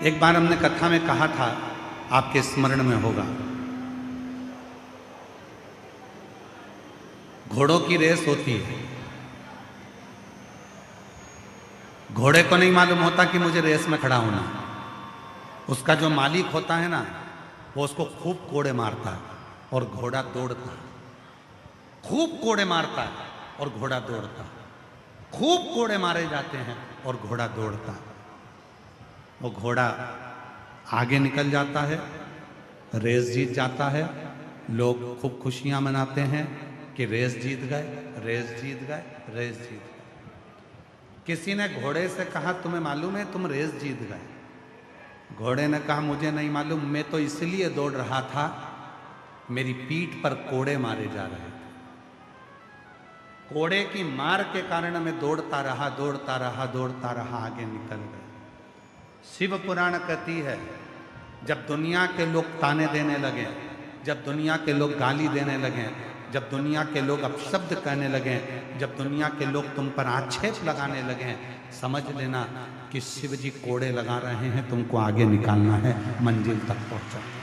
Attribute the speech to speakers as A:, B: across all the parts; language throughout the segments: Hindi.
A: एक बार हमने कथा में कहा था, आपके स्मरण में होगा, घोड़ों की रेस होती है। घोड़े को नहीं मालूम होता कि मुझे रेस में खड़ा होना। उसका जो मालिक होता है ना, वो उसको खूब कोड़े मारता है और घोड़ा दौड़ता है। खूब कोड़े मारता है और घोड़ा दौड़ता है। खूब कोड़े मारे जाते हैं और घोड़ा दौड़ता है। वो घोड़ा आगे निकल जाता है, रेस जीत जाता है। लोग खूब खुशियां मनाते हैं कि रेस जीत गए, रेस जीत गए, रेस जीत गए। किसी ने घोड़े से कहा, तुम्हें मालूम है तुम रेस जीत गए? घोड़े ने कहा, मुझे नहीं मालूम, मैं तो इसलिए दौड़ रहा था, मेरी पीठ पर कोड़े मारे जा रहे थे। कोड़े की मार के कारण मैं दौड़ता रहा, दौड़ता रहा, दौड़ता रहा, आगे निकल गया। शिव पुराण कहती है, जब दुनिया के लोग ताने देने लगे, जब दुनिया के लोग गाली देने लगे, जब दुनिया के लोग अपशब्द कहने लगे, जब दुनिया के लोग तुम पर आक्षेप लगाने लगे, समझ लेना कि शिव जी कोड़े लगा रहे हैं, तुमको आगे निकालना है, मंजिल तक पहुंचाना।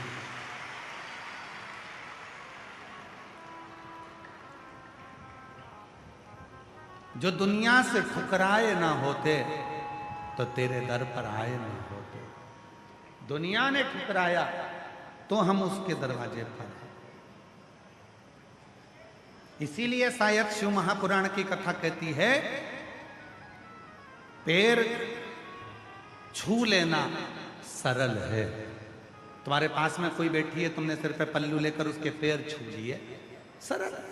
A: जो दुनिया से ठुकराए ना होते तो तेरे दर पर आए ना होते। दुनिया ने ठुकराया तो हम उसके दरवाजे पर। इसीलिए शायद शिव महापुराण की कथा कहती है, पैर छू लेना सरल है। तुम्हारे पास में कोई बैठी है, तुमने सिर पे पल्लू लेकर उसके पैर छू लिए, सरल है।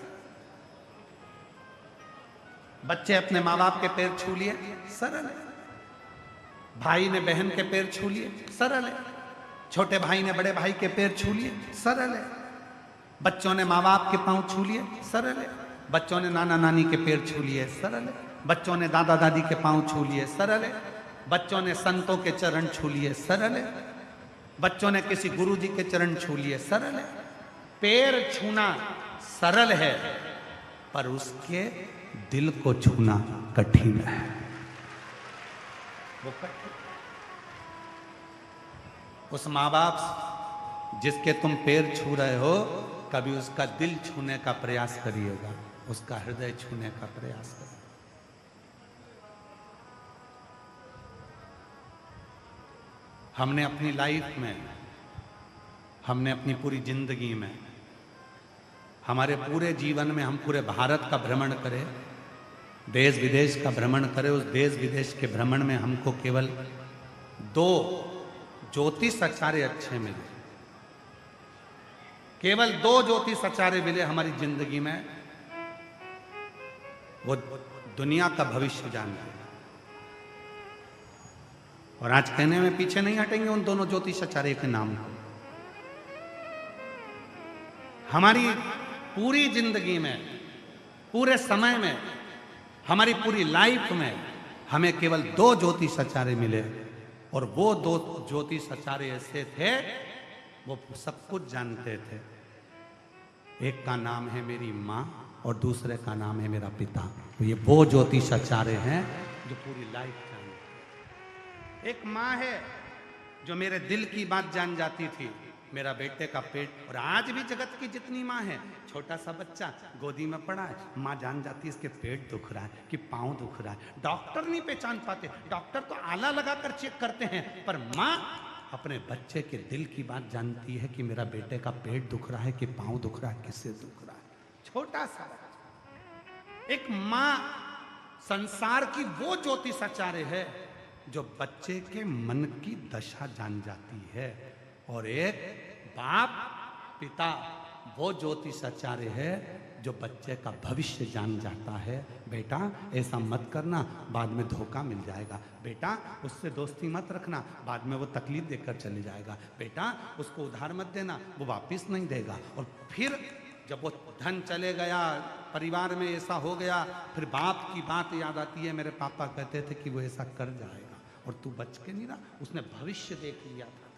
A: बच्चे अपने माँ बाप के पैर छू लिए, सरल है। भाई ने बहन के पैर छू लिए, सरल है। छोटे भाई ने बड़े भाई के पैर छू लिए, सरल है। बच्चों ने माँ बाप के पांव छू लिए, सरल है। बच्चों ने नाना नानी के पैर छू लिए, सरल है। बच्चों ने दादा दादी के पांव छू लिए, सरल है। बच्चों ने संतों के चरण छू लिए, सरल है। बच्चों ने किसी गुरु जी के चरण छू लिए, सरल है। पैर छूना सरल है, पर उसके दिल को छूना कठिन है। वो कठिन। उस माँ बाप जिसके तुम पैर छू रहे हो, कभी उसका दिल छूने का प्रयास करिएगा, उसका हृदय छूने का प्रयास करिए। हमने अपनी लाइफ में, हमने अपनी पूरी जिंदगी में, हमारे पूरे जीवन में हम पूरे भारत का भ्रमण करें, देश विदेश का भ्रमण करें, उस देश विदेश के भ्रमण में हमको केवल 2 ज्योतिष आचार्य अच्छे मिले। केवल 2 ज्योतिष आचार्य मिले हमारी जिंदगी में, वो दुनिया का भविष्य जानते हैं। और आज कहने में पीछे नहीं हटेंगे उन दोनों ज्योतिष आचार्य के नाम को। हमारी पूरी जिंदगी में, पूरे समय में, हमारी पूरी लाइफ में हमें केवल 2 ज्योतिष आचार्य मिले, और वो 2 ज्योतिष आचार्य ऐसे थे, वो सब कुछ जानते थे। एक का नाम है मेरी माँ और दूसरे का नाम है मेरा पिता। तो ये वो ज्योतिष आचार्य हैं जो पूरी लाइफ जानते। एक माँ है जो मेरे दिल की बात जान जाती थी, मेरा बेटे का पेट। और आज भी जगत की जितनी माँ है, छोटा सा बच्चा गोदी में पड़ा है, माँ जान जाती है इसके पेट दुख रहा है, कि पाँव दुख रहा है। डॉक्टर नहीं पहचान पाते, डॉक्टर तो आला लगाकर चेक करते हैं, पर माँ अपने बच्चे के दिल की बात जानती है कि मेरा बेटे का पेट दुख रहा है, कि पाँव दुख रहा है, किससे दुख रहा है। छोटा सा एक माँ संसार की वो ज्योतिष आचार्य है जो बच्चे के मन की दशा जान जाती है। और एक बाप पिता वो ज्योतिष आचार्य है जो बच्चे का भविष्य जान जाता है। बेटा ऐसा मत करना, बाद में धोखा मिल जाएगा। बेटा उससे दोस्ती मत रखना, बाद में वो तकलीफ देकर चले जाएगा। बेटा उसको उधार मत देना, वो वापस नहीं देगा। और फिर जब वो धन चले गया, परिवार में ऐसा हो गया, फिर बाप की बात याद आती है, मेरे पापा कहते थे कि वो ऐसा कर जाएगा और तू बच के नहीं रहा, उसने भविष्य देख लिया था।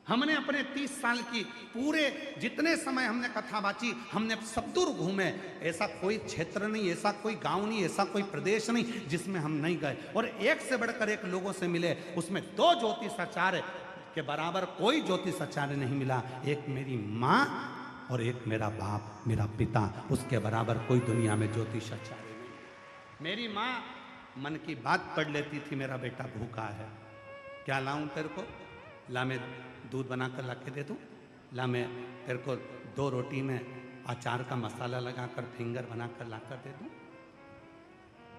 A: हमने अपने 30 साल की पूरे जितने समय हमने कथा बाची, हमने सब दूर घूमे। ऐसा कोई क्षेत्र नहीं, ऐसा कोई गांव नहीं, ऐसा कोई प्रदेश नहीं जिसमें हम नहीं गए। और एक से बढ़कर एक लोगों से मिले। उसमें 2 ज्योतिषाचार्य के बराबर कोई ज्योतिषाचार्य नहीं मिला। एक मेरी माँ और एक मेरा बाप, मेरा पिता, उसके बराबर कोई दुनिया में ज्योतिषाचार्य नहीं। मेरी माँ मन की बात पढ़ लेती थी, मेरा बेटा भूखा है, क्या लाऊं तेरे को? ला मैं दूध बनाकर ला के दे दूँ? ला मैं तेरे को 2 रोटी में अचार का मसाला लगाकर फिंगर बनाकर ला कर दे दूँ?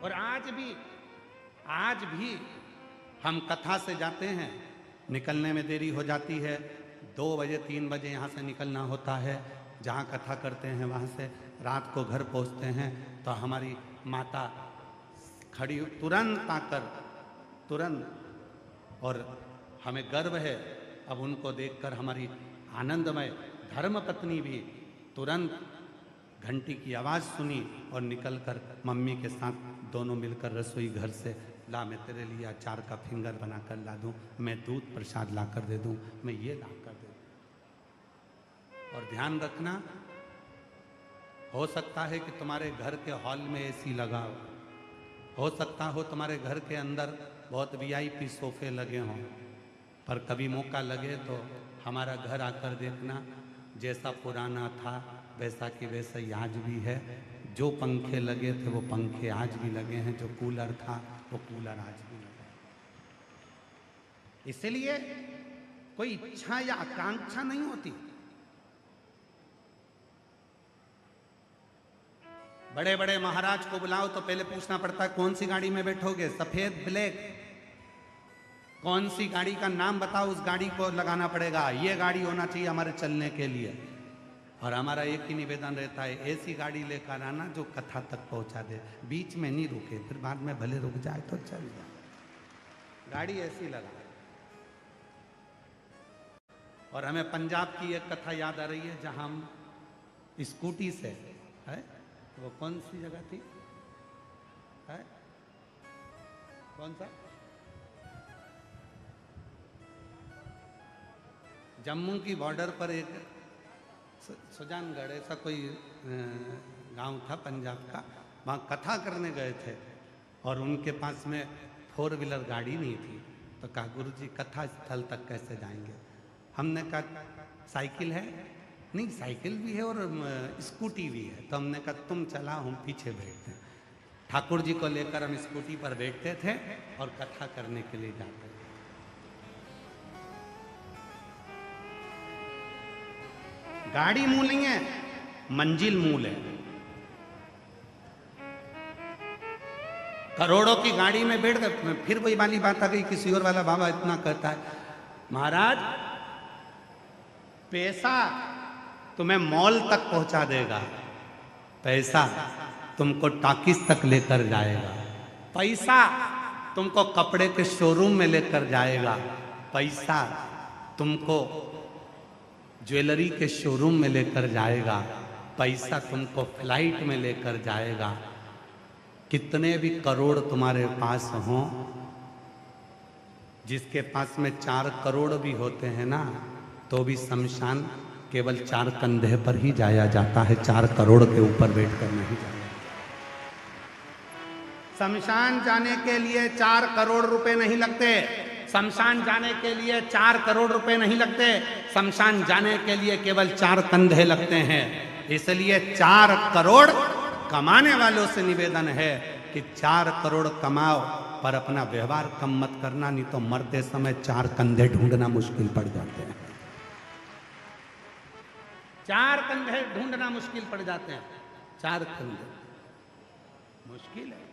A: और आज भी हम कथा से जाते हैं, निकलने में देरी हो जाती है, 2 बजे 3 बजे यहाँ से निकलना होता है। जहाँ कथा करते हैं वहाँ से रात को घर पहुँचते हैं तो हमारी माता खड़ी तुरंत आकर, तुरंत, और हमें गर्व है अब उनको देखकर, हमारी आनंदमय धर्मपत्नी भी तुरंत घंटी की आवाज़ सुनी और निकलकर मम्मी के साथ दोनों मिलकर रसोई घर से, ला मैं तेरे लिए अचार का फिंगर बनाकर ला दूँ, मैं दूध प्रसाद ला कर दे दूँ, मैं ये ला कर दे दूँ। और ध्यान रखना, हो सकता है कि तुम्हारे घर के हॉल में एसी लगा हो सकता हो तुम्हारे घर के अंदर बहुत वीआईपी सोफे लगे हों, पर कभी मौका लगे तो हमारा घर आकर देखना, जैसा पुराना था वैसा कि वैसा ही आज भी है। जो पंखे लगे थे वो पंखे आज भी लगे हैं, जो कूलर था वो कूलर आज भी लगा है। इसलिए कोई इच्छा या आकांक्षा नहीं होती। बड़े बड़े महाराज को बुलाओ तो पहले पूछना पड़ता है कौन सी गाड़ी में बैठोगे, सफेद ब्लैक, कौन सी गाड़ी का नाम बताओ, उस गाड़ी को लगाना पड़ेगा, ये गाड़ी होना चाहिए हमारे चलने के लिए। और हमारा एक ही निवेदन रहता है, ऐसी गाड़ी लेकर आना जो कथा तक पहुंचा दे, बीच में नहीं रुके, फिर बाद में भले रुक जाए तो चल जाए, गाड़ी ऐसी लगा। और हमें पंजाब की एक कथा याद आ रही है जहां हम स्कूटी से, है वो कौन सी जगह थी, है कौन सा, जम्मू की बॉर्डर पर एक सुजानगढ़ ऐसा कोई गांव था पंजाब का, वहाँ कथा करने गए थे और उनके पास में 4 व्हीलर गाड़ी नहीं थी। तो कहा गुरुजी कथा स्थल तक कैसे जाएंगे? हमने कहा साइकिल है, नहीं साइकिल भी है और स्कूटी भी है। तो हमने कहा तुम चला, हम पीछे बैठते हैं। ठाकुर जी को लेकर हम स्कूटी पर बैठते थे और कथा करने के लिए जाते थे। गाड़ी मूल नहीं है, मंजिल मूल है। करोड़ों की गाड़ी में बैठ गए, फिर वही वाली बात आ गई, किसी और वाला बाबा इतना कहता है, महाराज पैसा तुम्हें मॉल तक पहुंचा देगा, पैसा तुमको टॉकीज तक लेकर जाएगा, पैसा तुमको कपड़े के शोरूम में लेकर जाएगा, पैसा तुमको ज्वेलरी के शोरूम में लेकर जाएगा, पैसा तुमको फ्लाइट में लेकर जाएगा। कितने भी करोड़ तुम्हारे पास हों, जिसके पास में 4 करोड़ भी होते हैं ना, तो भी शमशान केवल 4 कंधे पर ही जाया जाता है, 4 करोड़ के ऊपर बैठकर नहीं जाया। शमशान जाने के लिए 4 करोड़ रुपए नहीं लगते, शमशान जाने के लिए 4 करोड़ रुपए नहीं लगते, शमशान जाने के लिए केवल 4 कंधे लगते हैं। इसलिए 4 करोड़ कमाने वालों से निवेदन है कि 4 करोड़ कमाओ, पर अपना व्यवहार कम मत करना, नहीं तो मरते समय 4 कंधे ढूंढना मुश्किल पड़ जाते हैं। 4 कंधे ढूंढना मुश्किल पड़ जाते हैं, 4 कंधे मुश्किल है।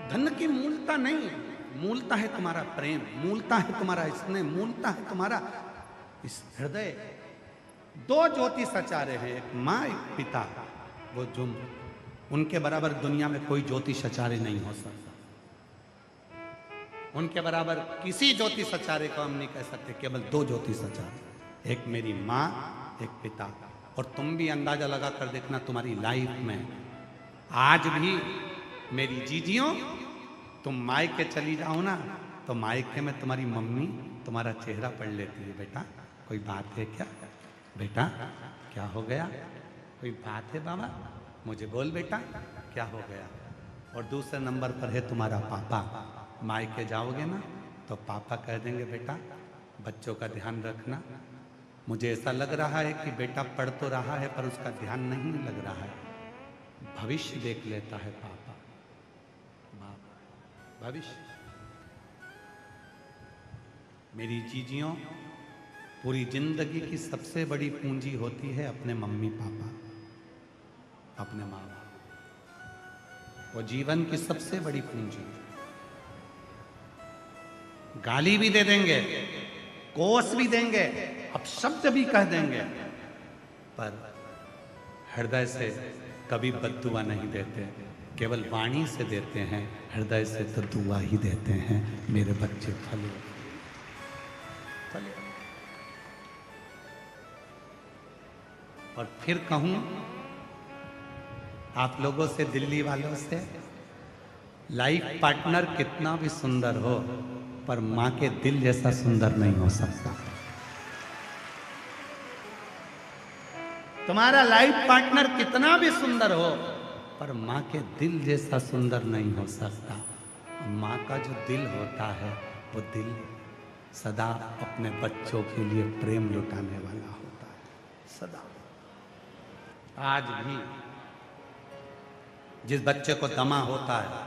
A: धन की मूलता नहीं, मूलता है तुम्हारा प्रेम, मूलता है तुम्हारा स्नेह, मूलता है तुम्हारा इस हृदय। 2 ज्योतिषाचार्य हैं, एक माँ एक पिता, वो जो उनके बराबर दुनिया में कोई ज्योतिषाचार्य नहीं हो सकता। उनके बराबर किसी ज्योतिषाचार्य को हम नहीं कह सकते, केवल 2 ज्योतिषाचार्य, एक मेरी माँ, एक पिता। और तुम भी अंदाजा लगा कर देखना तुम्हारी लाइफ में आज भी मेरी जीजियों, तुम मायके चली जाओ ना तो मायके में तुम्हारी मम्मी तुम्हारा चेहरा पढ़ लेती है। बेटा कोई बात है क्या? बेटा क्या हो गया? कोई बात है बाबा? मुझे बोल बेटा क्या हो गया? और दूसरे नंबर पर है तुम्हारा पापा। मायके जाओगे ना तो पापा कह देंगे बेटा बच्चों का ध्यान रखना। मुझे ऐसा लग रहा है कि बेटा पढ़ तो रहा है पर उसका ध्यान नहीं लग रहा है। भविष्य देख लेता है पापा, बाप भविष्य। मेरी जीजियों, पूरी जिंदगी की सबसे बड़ी पूंजी होती है अपने मम्मी पापा, अपने माँ बाप। वो जीवन की सबसे बड़ी पूंजी। गाली भी दे देंगे, कोस भी देंगे, अपशब्द भी कह देंगे, पर हृदय से कभी बद्दुआ नहीं देते, केवल वाणी से देते हैं। हृदय से तो दुआ ही देते हैं, मेरे बच्चे फले फले। और फिर कहूं आप लोगों से, दिल्ली वालों से, लाइफ पार्टनर कितना भी सुंदर हो पर मां के दिल जैसा सुंदर नहीं हो सकता। तुम्हारा लाइफ पार्टनर कितना भी सुंदर हो पर मां के दिल जैसा सुंदर नहीं हो सकता। मां का जो दिल होता है वो दिल सदा अपने बच्चों के लिए प्रेम लुटाने वाला होता है, सदा। आज भी जिस बच्चे को दमा होता है,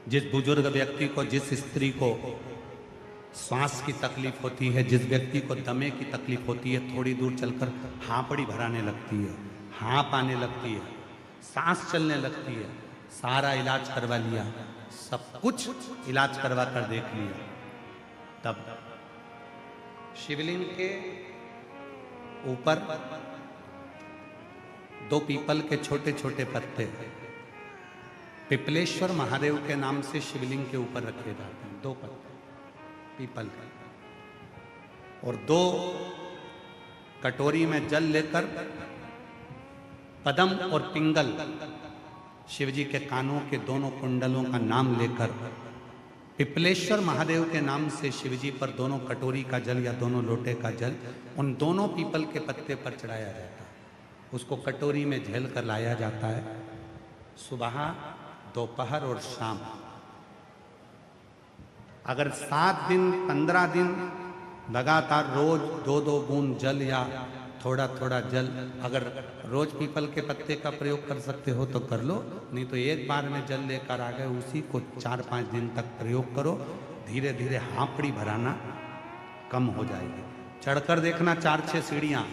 A: जिस बुजुर्ग व्यक्ति को, जिस स्त्री को श्वास की तकलीफ होती है, जिस व्यक्ति को दमे की तकलीफ होती है, थोड़ी दूर चलकर हांपड़ी भराने लगती है, हाँप आने लगती है, सांस चलने लगती है, सारा इलाज करवा लिया, सब कुछ इलाज करवा कर देख लिया, तब शिवलिंग के ऊपर 2 पीपल के छोटे छोटे पत्ते पिपलेश्वर महादेव के नाम से शिवलिंग के ऊपर रखे जाते हैं। 2 पत्ते पीपल के, और 2 कटोरी में जल लेकर पदम और पिंगल, शिवजी के कानों के दोनों कुंडलों का नाम लेकर पिपलेश्वर महादेव के नाम से शिवजी पर दोनों कटोरी का जल या दोनों लोटे का जल उन दोनों पीपल के पत्ते पर चढ़ाया जाता है। उसको कटोरी में झेल कर लाया जाता है। सुबह, दोपहर और शाम, अगर 7 दिन 15 दिन लगातार रोज 2-2 बूंद जल या थोड़ा थोड़ा जल, अगर रोज पीपल के पत्ते का प्रयोग कर सकते हो तो कर लो, नहीं तो एक बार में जल लेकर आ गए, उसी को 4-5 दिन तक प्रयोग करो। धीरे धीरे हांपड़ी भराना कम हो जाएगी। चढ़कर देखना 4-6 सीढ़ियां,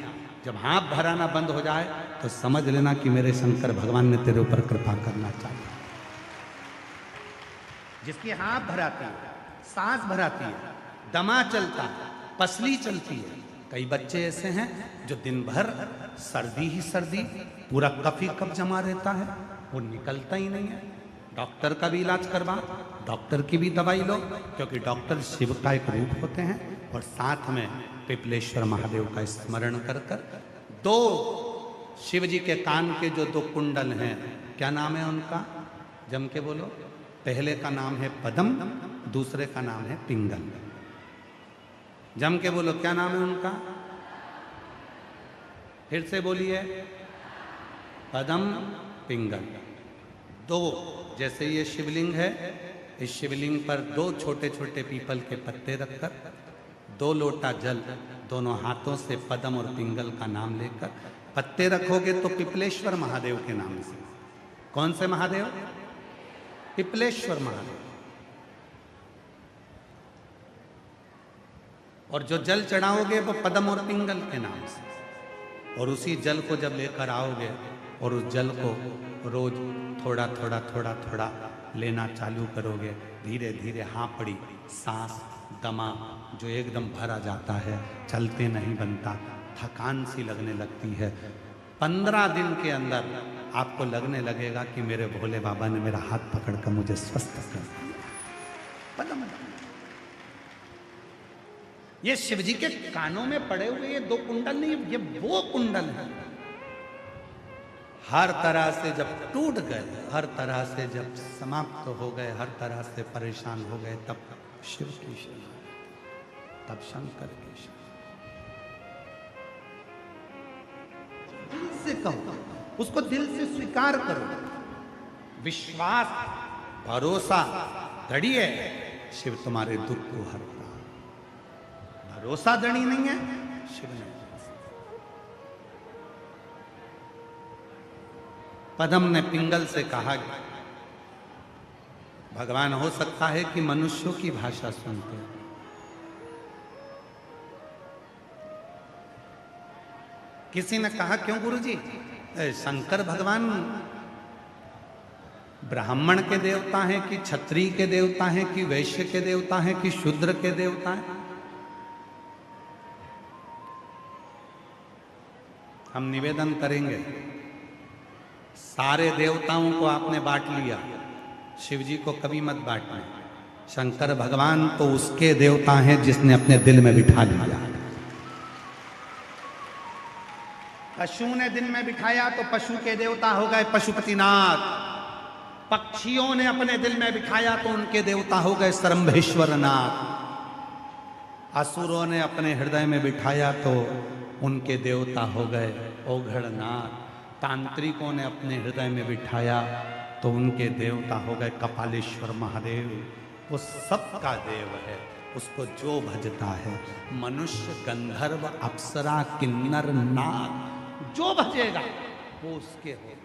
A: जब हाथ भराना बंद हो जाए तो समझ लेना कि मेरे शंकर भगवान ने तेरे ऊपर कृपा करना चाहिए। जिसकी हाथ भराती है, सांस भराती है, दमा चलता है, पसली चलती है। कई बच्चे ऐसे हैं जो दिन भर सर्दी ही सर्दी, पूरा कफ ही कफ जमा रहता है, वो निकलता ही नहीं है। डॉक्टर का भी इलाज करवा, डॉक्टर की भी दवाई लो, क्योंकि डॉक्टर शिव का एक रूप होते हैं। और साथ में पिपलेश्वर महादेव का स्मरण कर कर 2 शिव जी के कान के जो 2 कुंडल हैं, क्या नाम है उनका? जम के बोलो। पहले का नाम है पदम, दूसरे का नाम है पिंगल। जम के बोलो, क्या नाम है उनका? फिर से बोलिए, पदम पिंगल। 2, जैसे ये शिवलिंग है, इस शिवलिंग पर 2 छोटे छोटे पीपल के पत्ते रखकर 2 लोटा जल दोनों हाथों से पदम और पिंगल का नाम लेकर पत्ते रखोगे तो पिपलेश्वर महादेव के नाम से। कौन से महादेव? पिपलेश्वर महादेव। और जो जल चढ़ाओगे वो पदम और पिंगल के नाम से। और उसी जल को जब लेकर आओगे और उस जल को रोज थोड़ा थोड़ा थोड़ा थोड़ा लेना चालू करोगे, धीरे धीरे हांपड़ी, सांस, दमा जो एकदम भरा जाता है, चलते नहीं बनता, थकान सी लगने लगती है। 15 दिन के अंदर आपको लगने लगेगा कि मेरे भोले बाबा ने मेरा हाथ पकड़कर मुझे स्वस्थ कर दिया। ये शिव जी के कानों में पड़े हुए ये दो कुंडल नहीं, ये वो कुंडल है। हर तरह से जब टूट गए, हर तरह से जब समाप्त हो गए, हर तरह से परेशान हो गए, तब शिव की शरण, तब शंकर की शरण। दिल से कहो, उसको दिल से स्वीकार करो। विश्वास, भरोसा दृढ़, शिव तुम्हारे दुख को हरता। भरोसा दृढ़ नहीं है, शिव नहीं। पद्म ने पिंगल से कहा, भगवान हो सकता है कि मनुष्यों की भाषा सुनते हैं। किसी ने कहा, क्यों गुरुजी, शंकर भगवान ब्राह्मण के देवता हैं कि क्षत्रिय के देवता हैं कि वैश्य के देवता हैं कि शूद्र के देवता हैं? हम निवेदन करेंगे, सारे देवताओं को आपने बांट लिया, शिव जी को कभी मत बांटना। शंकर भगवान तो उसके देवता हैं जिसने अपने दिल में बिठा लिया। पशु ने दिल में बिठाया तो पशु के देवता हो गए पशुपतिनाथ। पक्षियों ने अपने दिल में बिठाया तो उनके देवता हो गए सरंभेश्वरनाथ। असुरों ने अपने हृदय में बिठाया तो उनके देवता हो गए ओघड़नाथ। तांत्रिकों ने अपने हृदय में बिठाया तो उनके देवता हो गए कपालेश्वर महादेव। वो सबका देव है, उसको जो भजता है, मनुष्य, गंधर्व, अप्सरा, किन्नर, नाग, जो भजेगा वो उसके होगा।